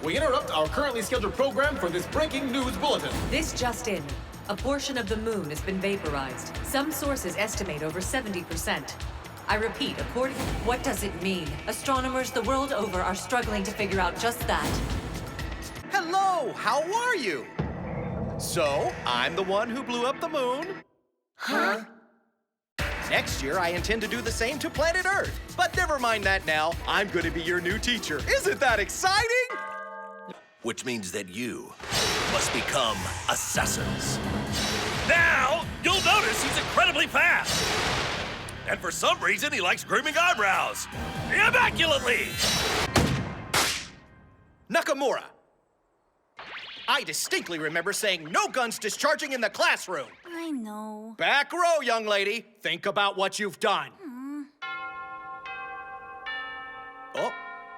we interrupt our currently scheduled program for this breaking news bulletin. This just in. A portion of the moon has been vaporized. Some sources estimate over 70%. I repeat, according... What does it mean? Astronomers the world over are struggling to figure out just that. Hello, how are you? So, I'm the one who blew up the moon. Huh? Next year, I intend to do the same to planet Earth. But never mind that now. I'm going to be your new teacher. Isn't that exciting? Which means that you must become assassins. Now, you'll notice he's incredibly fast. And for some reason, he likes grooming eyebrows. Immaculately! Nakamura. I distinctly remember saying no guns discharging in the classroom. I know. Back row, young lady. Think about what you've done. Oh,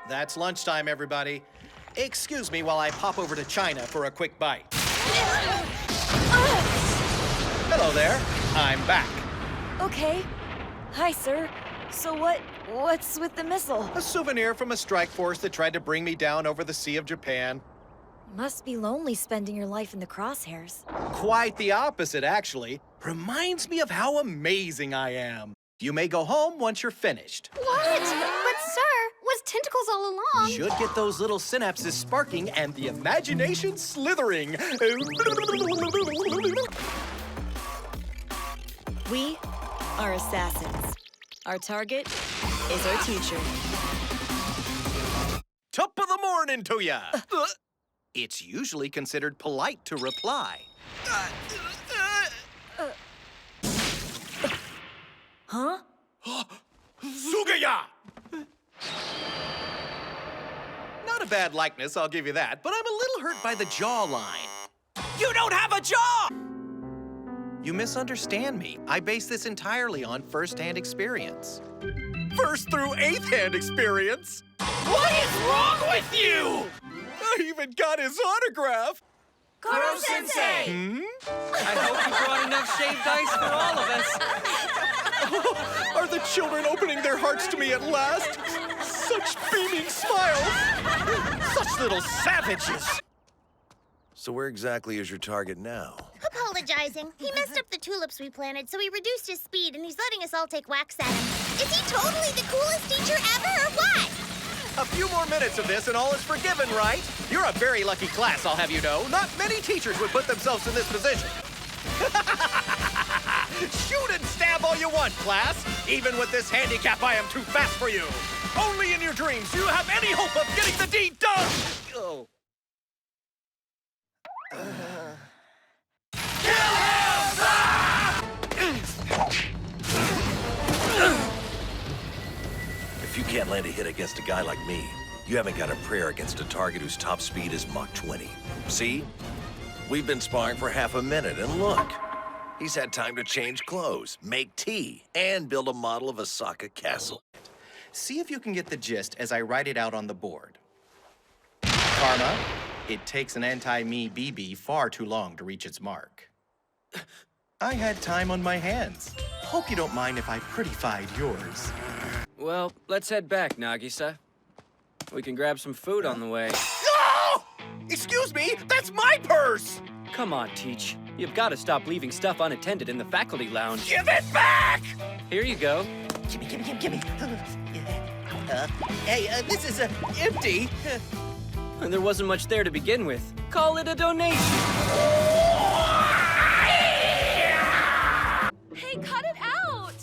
that's lunchtime, everybody. Excuse me while I pop over to China for a quick bite. Hello there. I'm back. Okay. Hi, sir. So what's with the missile? A souvenir from a strike force that tried to bring me down over the Sea of Japan. Must be lonely spending your life in the crosshairs. Quite the opposite, actually. Reminds me of how amazing I am. You may go home once you're finished. What? But sir, was tentacles all along? Should get those little synapses sparking and the imagination slithering. We are assassins. Our target is our teacher. Top of the morning to ya! It's usually considered polite to reply. Huh? Sugaya! Not a bad likeness, I'll give you that, but I'm a little hurt by the jawline. You don't have a jaw! You misunderstand me. I base this entirely on first-hand experience. First through eighth-hand experience? What is wrong with you? I even got his autograph. Koro Sensei! I hope you brought enough shaved ice for all of us. Are the children opening their hearts to me at last? Such beaming smiles! Such little savages! So where exactly is your target now? Apologizing. He messed up the tulips we planted, so he reduced his speed, and he's letting us all take whacks at him. Is he totally the coolest teacher ever, or what? A few more minutes of this and all is forgiven, right? You're a very lucky class, I'll have you know. Not many teachers would put themselves in this position. Shoot and stab all you want, class. Even with this handicap, I am too fast for you. Only in your dreams do you have any hope of getting the deed done. Oh. Kill him! If you can't land a hit against a guy like me, you haven't got a prayer against a target whose top speed is Mach 20. See? We've been sparring for half a minute, and look. He's had time to change clothes, make tea, and build a model of Osaka Castle. See if you can get the gist as I write it out on the board. Karma, it takes an anti-me BB far too long to reach its mark. I had time on my hands. Hope you don't mind if I prettified yours. Well, let's head back, Nagisa. We can grab some food on the way. No! Excuse me, that's my purse! Come on, Teach. You've got to stop leaving stuff unattended in the faculty lounge. Give it back! Here you go. Gimme. Hey, this is empty. And there wasn't much there to begin with. Call it a donation. Hey, cut it out!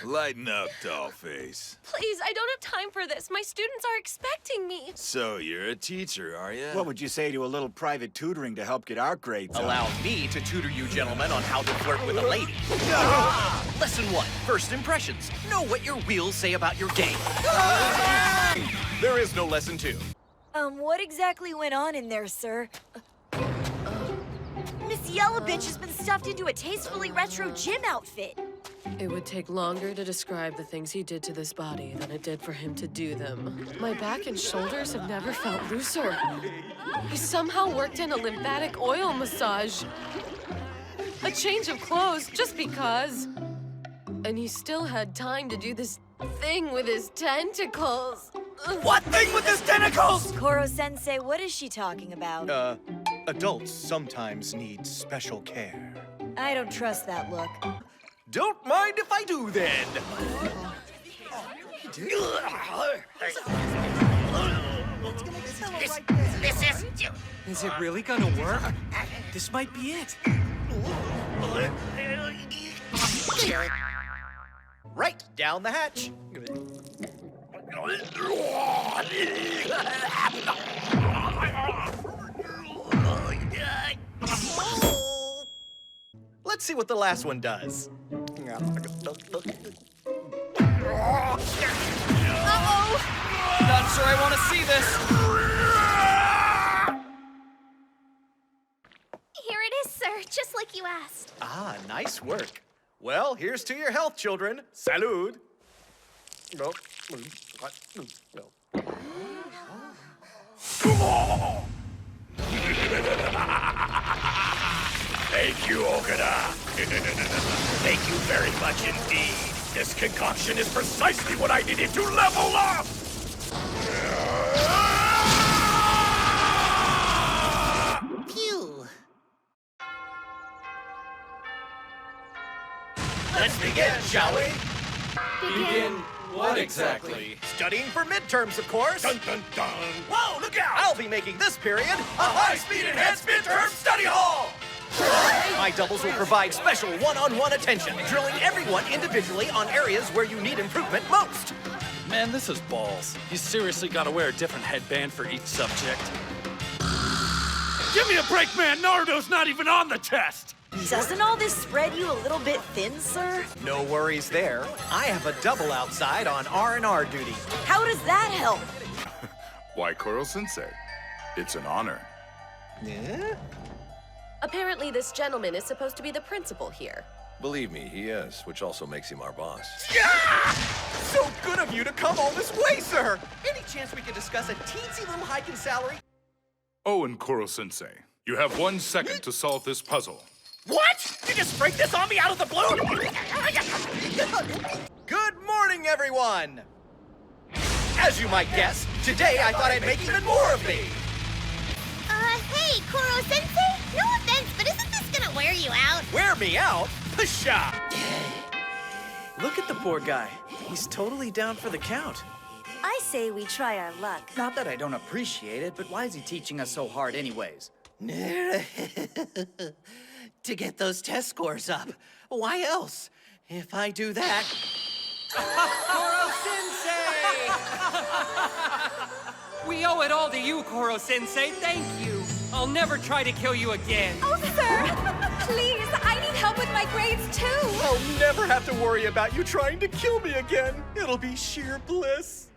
Lighten up, dollface. Please, I don't have time for this. My students are expecting me. So you're a teacher, are you? What would you say to a little private tutoring to help get our grades up? Allow me to tutor you gentlemen on how to flirt with a lady. Lesson 1, first impressions. Know what your wheels say about your game. There is no lesson 2. What exactly went on in there, sir? Miss Yellowbitch has been stuffed into a tastefully retro gym outfit. It would take longer to describe the things he did to this body than it did for him to do them. My back and shoulders have never felt looser. He somehow worked in a lymphatic oil massage. A change of clothes just because. And he still had time to do this thing with his tentacles. What thing with his tentacles? Koro Sensei, what is she talking about? Adults sometimes need special care. I don't trust that look. Don't mind if I do, then. This isn't you. Is it really gonna work? This might be it. Right down the hatch. Let's see what the last one does. Not sure I want to see this. Here it is, sir, just like you asked. Ah, nice work. Well, here's to your health, children. Salud. No. Thank you, Okada. Thank you very much indeed. This concoction is precisely what I needed to level up! Phew. Let's begin, shall we? Begin what exactly? Studying for midterms, of course. Dun dun dun! Whoa, look out! I'll be making this period a high-speed enhanced midterm study hall! My doubles will provide special one-on-one attention, drilling everyone individually on areas where you need improvement most. Man, this is balls. You seriously gotta wear a different headband for each subject. Give me a break, man! Naruto's not even on the test! Doesn't all this spread you a little bit thin, sir? No worries there. I have a double outside on R&R duty. How does that help? Why, Koro Sensei? It's an honor. Yeah? Apparently, this gentleman is supposed to be the principal here. Believe me, he is, which also makes him our boss. Yeah! So good of you to come all this way, sir! Any chance we could discuss a teensy little hike in salary? Oh, and Koro Sensei, you have 1 second to solve this puzzle. What? You just sprang this on me out of the blue? Good morning, everyone! As you might guess, today I thought I'd make even more of me. Hey, Koro Sensei? No offense, but isn't this gonna wear you out? Wear me out? Pshaw! Look at the poor guy. He's totally down for the count. I say we try our luck. Not that I don't appreciate it, but why is he teaching us so hard anyways? To get those test scores up. Why else? If I do that... Koro Sensei! We owe it all to you, Koro Sensei. Thank you. I'll never try to kill you again. Oh, sir! Please, I need help with my grades, too! I'll never have to worry about you trying to kill me again. It'll be sheer bliss.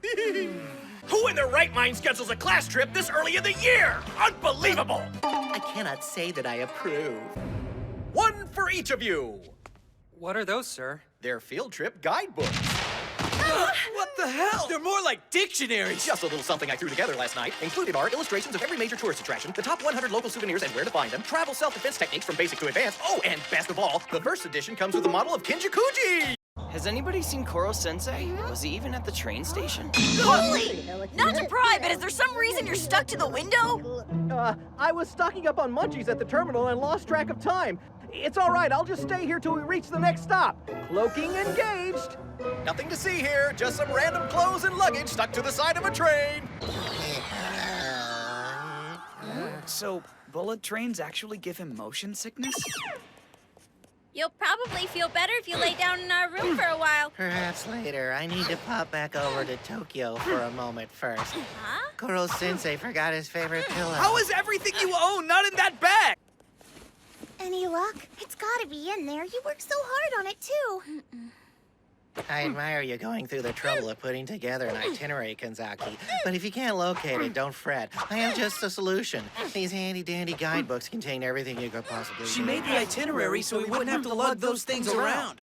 Who in their right mind schedules a class trip this early in the year? Unbelievable! I cannot say that I approve. One for each of you. What are those, sir? They're field trip guidebooks. What the hell? They're more like dictionaries. Just a little something I threw together last night. Included are illustrations of every major tourist attraction, the top 100 local souvenirs and where to find them, travel self-defense techniques from basic to advanced. Oh, and best of all, the first edition comes with a model of Kinjakuji. Has anybody seen Koro Sensei? Was he even at the train station? Holy! Not to pry, but is there some reason you're stuck to the window? I was stocking up on munchies at the terminal and lost track of time. It's all right, I'll just stay here till we reach the next stop. Cloaking engaged. Nothing to see here, just some random clothes and luggage stuck to the side of a train. So, bullet trains actually give him motion sickness? You'll probably feel better if you lay down in our room for a while. Perhaps later. I need to pop back over to Tokyo for a moment first. Huh? Koro Sensei forgot his favorite pillow. How is everything you own not in that bag? Any luck? It's gotta be in there. You worked so hard on it, too. I admire you going through the trouble of putting together an itinerary, Kanzaki. But if you can't locate it, don't fret. I have just the solution. These handy-dandy guidebooks contain everything you could possibly need. She made the itinerary so we wouldn't have to lug those things around.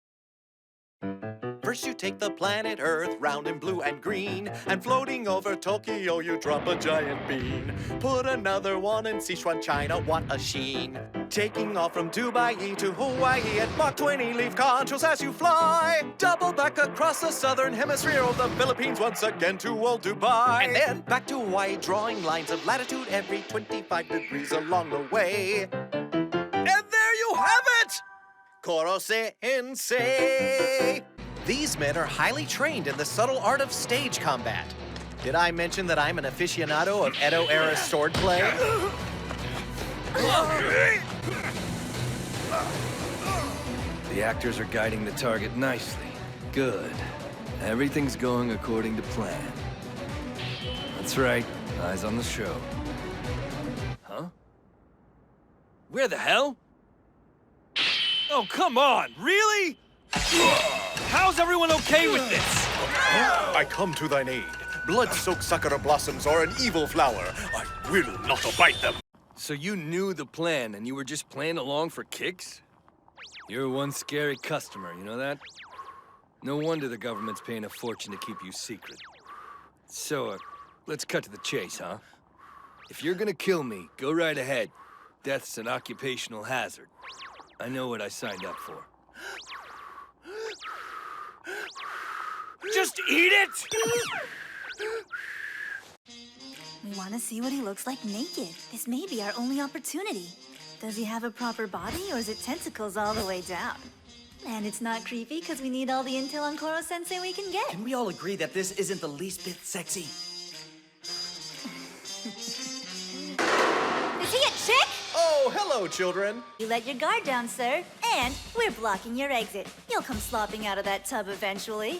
First you take the planet Earth, round and blue and green, and floating over Tokyo you drop a giant bean. Put another one in Sichuan, China, what a sheen. Taking off from Dubai to Hawaii at Mach 20, leave controls as you fly. Double back across the southern hemisphere of the Philippines once again to old Dubai. And then back to Hawaii, drawing lines of latitude every 25 degrees along the way. And there you have it! Koro Sensei! These men are highly trained in the subtle art of stage combat. Did I mention that I'm an aficionado of Edo-era swordplay? The actors are guiding the target nicely. Good. Everything's going according to plan. That's right. Eyes on the show. Huh? Where the hell? Oh, come on! Really? How's everyone okay with this? I come to thine aid. Blood-soaked sakura blossoms are an evil flower. I will not abide them. So you knew the plan and you were just playing along for kicks? You're one scary customer, you know that? No wonder the government's paying a fortune to keep you secret. So, let's cut to the chase, huh? If you're gonna kill me, go right ahead. Death's an occupational hazard. I know what I signed up for. Just eat it! We want to see what he looks like naked. This may be our only opportunity. Does he have a proper body, or is it tentacles all the way down? And it's not creepy because we need all the intel on Koro Sensei we can get. Can we all agree that this isn't the least bit sexy? Is he a chick? Oh, hello, children. You let your guard down, sir. And we're blocking your exit. You'll come slopping out of that tub eventually.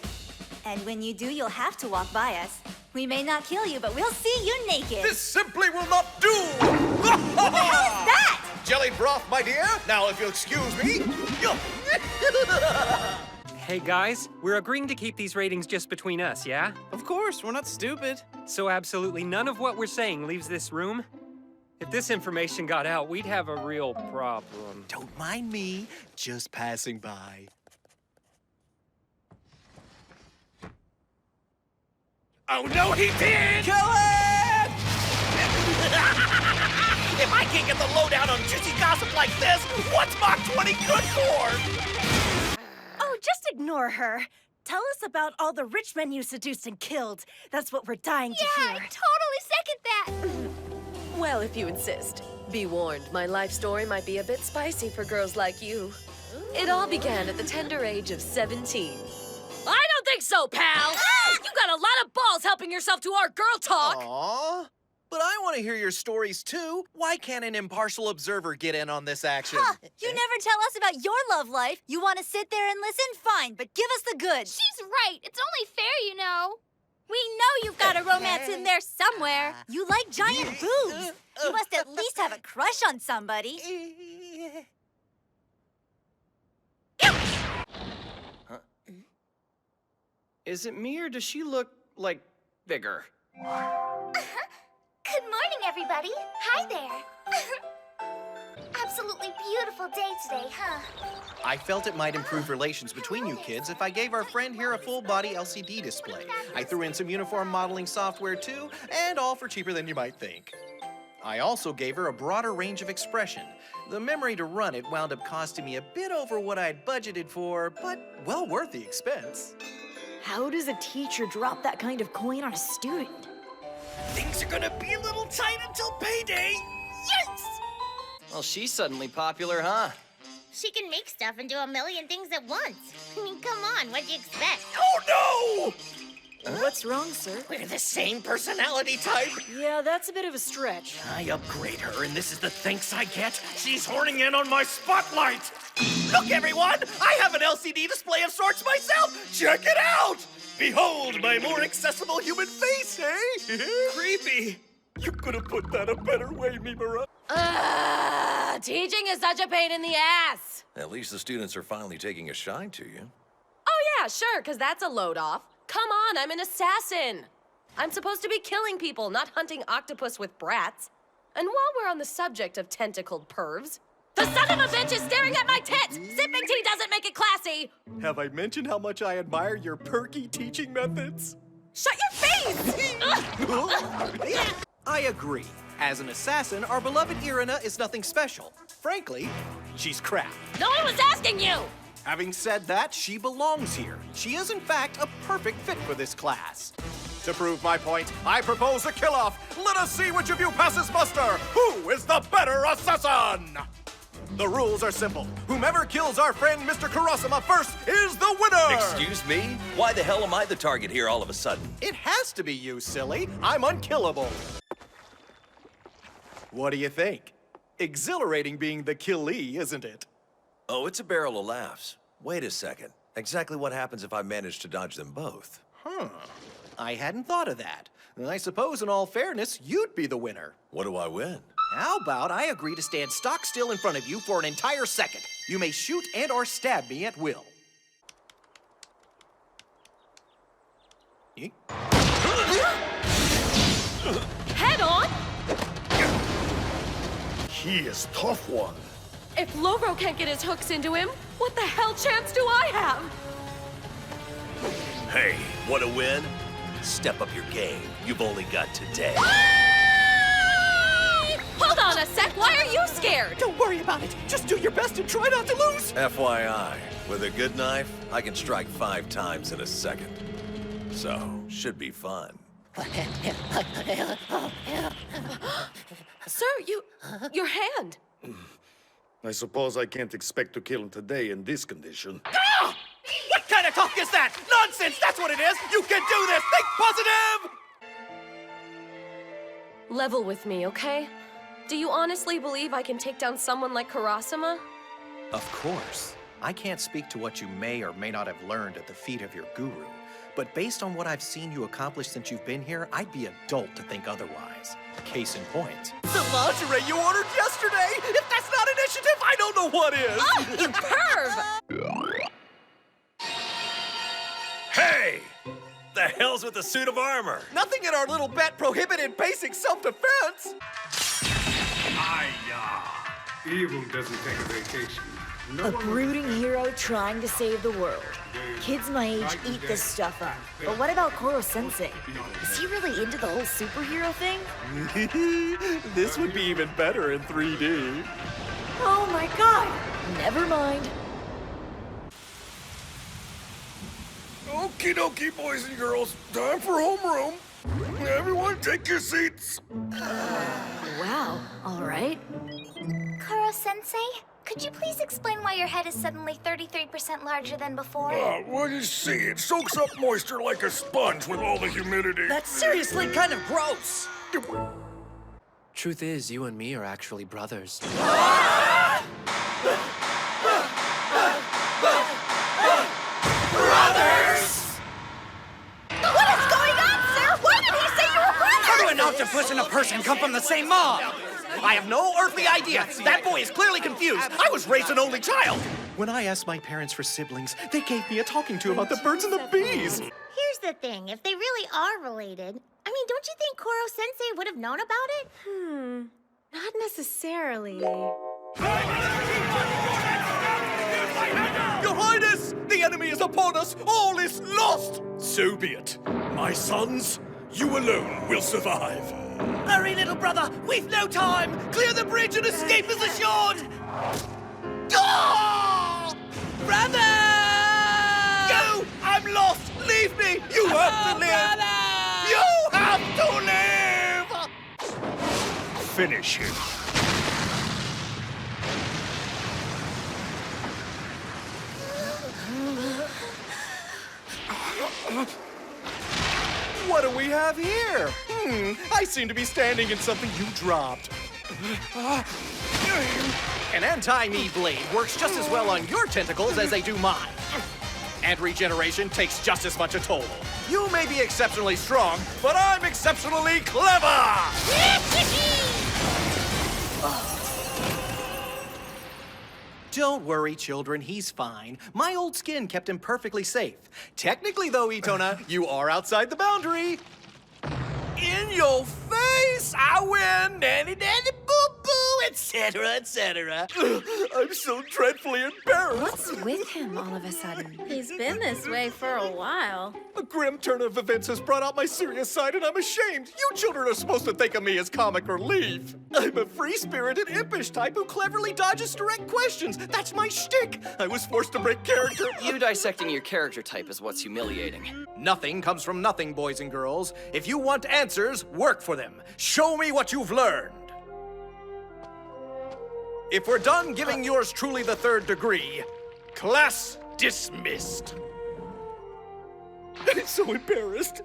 And when you do, you'll have to walk by us. We may not kill you, but we'll see you naked. This simply will not do! What the hell is that? Jelly broth, my dear. Now, if you'll excuse me. Hey guys, we're agreeing to keep these ratings just between us, yeah? Of course, we're not stupid. So absolutely none of what we're saying leaves this room? If this information got out, we'd have a real problem. Don't mind me, just passing by. Oh, no, he did! Kill it! If I can't get the lowdown on juicy gossip like this, what's Mach 20 good for? Oh, just ignore her. Tell us about all the rich men you seduced and killed. That's what we're dying to hear. Yeah, I totally second that. Well, if you insist. Be warned, my life story might be a bit spicy for girls like you. It all began at the tender age of 17. I don't think so, pal! You got a lot of balls helping yourself to our girl talk! Aww. But I want to hear your stories, too. Why can't an impartial observer get in on this action? Huh, you never tell us about your love life. You want to sit there and listen? Fine, but give us the goods. She's right. It's only fair, you know. We know you've got a romance in there somewhere. You like giant boobs. You must at least have a crush on somebody. Is it me, or does she look, like, bigger? Good morning, everybody. Hi there. Absolutely beautiful day today, huh? I felt it might improve relations between you kids if I gave our friend here a full-body LCD display. I threw in some uniform modeling software, too, and all for cheaper than you might think. I also gave her a broader range of expression. The memory to run it wound up costing me a bit over what I'd budgeted for, but well worth the expense. How does a teacher drop that kind of coin on a student? Things are gonna be a little tight until payday. Yes! Well, she's suddenly popular, huh? She can make stuff and do a million things at once. I mean, come on, what'd you expect? Oh, no! What's wrong, sir? We're the same personality type. Yeah, that's a bit of a stretch. I upgrade her, and this is the thanks I get. She's horning in on my spotlight. Look, everyone! I have an LCD display of sorts myself! Check it out! Behold my more accessible human face, eh? Creepy. You could have put that a better way, Mimura. Teaching is such a pain in the ass. At least the students are finally taking a shine to you. Oh yeah, sure, because that's a load off. Come on, I'm an assassin. I'm supposed to be killing people, not hunting octopus with brats. And while we're on the subject of tentacled pervs, The son of a bitch is staring at my tits! Sipping tea doesn't make it classy! Have I mentioned how much I admire your perky teaching methods? Shut your face! I agree. As an assassin, our beloved Irina is nothing special. Frankly, she's crap. No one was asking you! Having said that, she belongs here. She is, in fact, a perfect fit for this class. To prove my point, I propose a kill-off. Let us see which of you passes muster. Who is the better assassin? The rules are simple. Whomever kills our friend Mr. Kurosama first is the winner! Excuse me? Why the hell am I the target here all of a sudden? It has to be you, silly. I'm unkillable. What do you think? Exhilarating being the killee, isn't it? Oh, it's a barrel of laughs. Wait a second. Exactly what happens if I manage to dodge them both? I hadn't thought of that. I suppose, in all fairness, you'd be the winner. What do I win? How about I agree to stand stock still in front of you for an entire second? You may shoot and or stab me at will. Head on? He is tough one. If Logro can't get his hooks into him, what the hell chance do I have? Hey, want to win? Step up your game. You've only got today. Hold on a sec, why are you scared? Don't worry about it. Just do your best and try not to lose. FYI, with a good knife, I can strike 5 times in a second. So, should be fun. Sir, your hand. I suppose I can't expect to kill him today in this condition. Ah! What kind of talk is that? Nonsense, that's what it is! You can do this! Think positive! Level with me, okay? Do you honestly believe I can take down someone like Kurosama? Of course. I can't speak to what you may or may not have learned at the feet of your guru. But based on what I've seen you accomplish since you've been here, I'd be a dolt to think otherwise. Case in point. The lingerie you ordered yesterday! If that's not initiative, I don't know what is! Oh, you perv! Hey! The hell's with the suit of armor? Nothing in our little bet prohibited basic self-defense! Evil doesn't take a vacation. A brooding hero trying to save the world. Kids my age eat this stuff up. But what about Koro Sensei? Is he really into the whole superhero thing? This would be even better in 3D. Oh my god! Never mind. Okie dokie, boys and girls. Time for homeroom. Everyone take your seats. Wow, all right. Koro Sensei, could you please explain why your head is suddenly 33% larger than before? Well, you see, it soaks up moisture like a sponge with all the humidity. That's seriously kind of gross. Truth is, you and me are actually brothers. Brothers! What is going on, sir? Why did he say you were brothers? How do an octopus and a person come from the same mom? I have no earthly idea. That boy is clearly confused. I was raised an only child. When I asked my parents for siblings, they gave me a talking to about the birds and the bees. Here's the thing, if they really are related, I mean, don't you think Koro Sensei would have known about it? Not necessarily. Your Highness! The enemy is upon us! All is lost! So be it. My sons, you alone will survive. Hurry, little brother! We've no time! Clear the bridge and escape is assured! Oh! Brother! Go! I'm lost! Leave me! You have to live! Brother! You have to live! Finish him. What do we have here? I seem to be standing in something you dropped. An anti-me blade works just as well on your tentacles as they do mine. And regeneration takes just as much a toll. You may be exceptionally strong, but I'm exceptionally clever! Don't worry, children, he's fine. My old skin kept him perfectly safe. Technically, though, Itona, you are outside the boundary. In your face! I win! Nanny, nanny, boo, boo! etc., etc. I'm so dreadfully embarrassed. What's with him all of a sudden? He's been this way for a while. A grim turn of events has brought out my serious side, and I'm ashamed. You children are supposed to think of me as comic relief. I'm a free-spirited, impish type who cleverly dodges direct questions. That's my shtick. I was forced to break character. You dissecting your character type is what's humiliating. Nothing comes from nothing, boys and girls. If you want answers, work for them. Show me what you've learned. If we're done giving yours truly the 3rd degree, class dismissed. I'm so embarrassed.